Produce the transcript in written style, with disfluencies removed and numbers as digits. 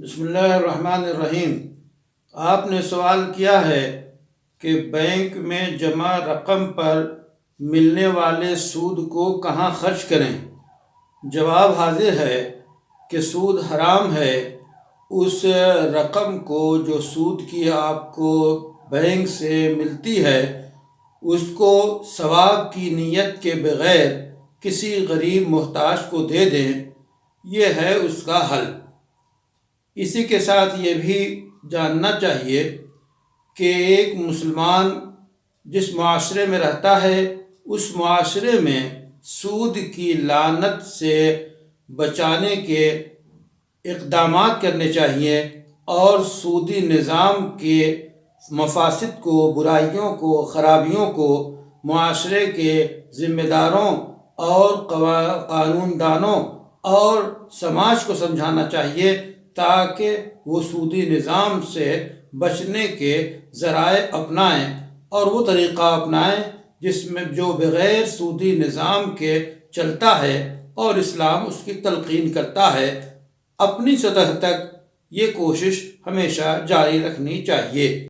بسم اللہ الرحمن الرحیم۔ آپ نے سوال کیا ہے کہ بینک میں جمع رقم پر ملنے والے سود کو کہاں خرچ کریں۔ جواب حاضر ہے کہ سود حرام ہے۔ اس رقم کو جو سود کی آپ کو بینک سے ملتی ہے اس کو ثواب کی نیت کے بغیر کسی غریب محتاج کو دے دیں، یہ ہے اس کا حل۔ اسی کے ساتھ یہ بھی جاننا چاہیے کہ ایک مسلمان جس معاشرے میں رہتا ہے اس معاشرے میں سود کی لعنت سے بچانے کے اقدامات کرنے چاہیے اور سودی نظام کے مفاسد کو، برائیوں کو، خرابیوں کو معاشرے کے ذمہ داروں اور قانون دانوں اور سماج کو سمجھانا چاہیے تاکہ وہ سودی نظام سے بچنے کے ذرائع اپنائیں اور وہ طریقہ اپنائیں جس میں جو بغیر سودی نظام کے چلتا ہے اور اسلام اس کی تلقین کرتا ہے۔ اپنی سطح تک یہ کوشش ہمیشہ جاری رکھنی چاہیے۔